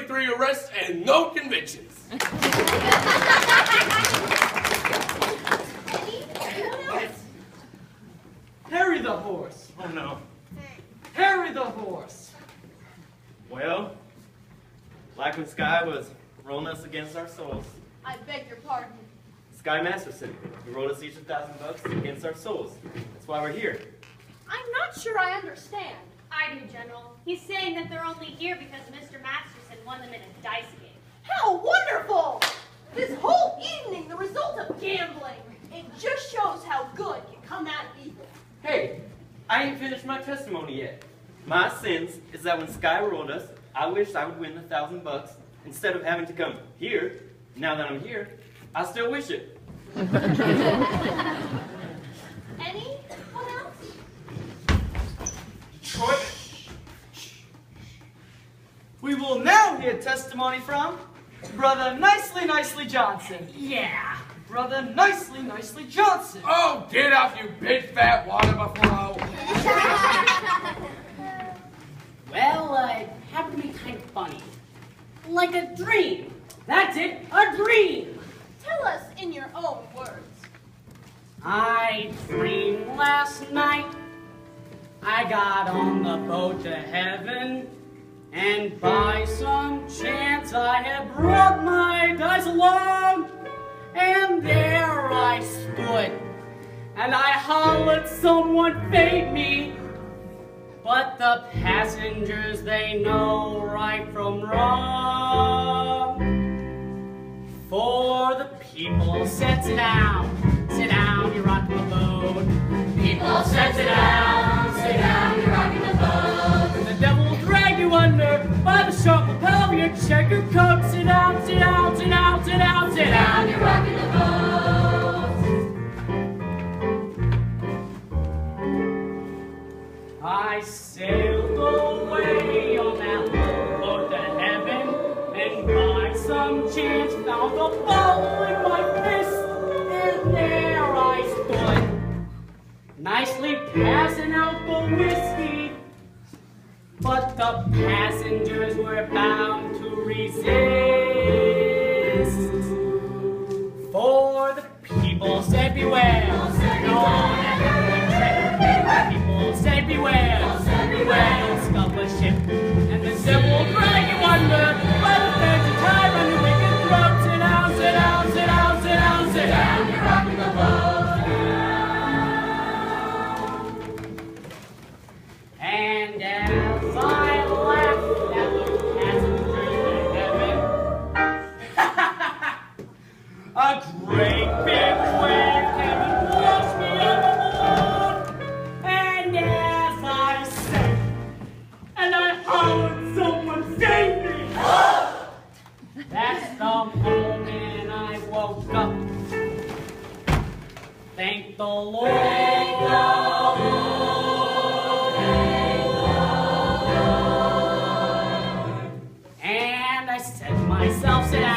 33 arrests and no convictions. Harry the horse. Oh no. Harry the horse. Well, like when Sky was rolling us against our souls. I beg your pardon. Sky Masterson, he rolled us each $1,000 against our souls. That's why we're here. I'm not sure I understand. I do, General. He's saying that they're only here because Mr. Masterson won them in a dice game. How wonderful! This whole evening, the result of gambling. It just shows how good can come out of evil. Hey, I ain't finished my testimony yet. My sins is that when Sky rolled us, I wished I would win the $1,000 instead of having to come here. Now that I'm here, I still wish it. Anyone else? Detroit. We will now hear testimony from Brother Nicely Johnson. Yeah. Brother Nicely Johnson. Oh, get up, you big fat water buffalo. Well, it happened to be kind of funny. Like a dream. That's it, a dream. Tell us in your own words. I dreamed last night I got on the boat to heaven, and by some chance I had brought my dice along, and there I stood, and I hollered someone fade me, but the passengers, they know right from wrong. For the people said, sit down, you're rocking the boat. People said, sit down, you're rocking the boat. The devil will drag you under by the sharp lapel of your checkered coat. Sit down, you're rocking the boat. I sailed away on that boat to heaven, and by some chance found a ball in my fist, and there I stood, nicely passing out the whiskey, but the passengers were bound to resist. For the people said beware, go on and the people said beware, don't scuttle the ship, and the devil will drag you under by the fancy time on your wicked throat. Sit down, you're rocking the boat. And as I laughed at the passengers in heaven, a great big wave came and washed me overboard. And as I sank, and I hollered, someone save me! That's the moment I woke up. Thank the Lord. Thank the Lord. And I said to myself, sit down.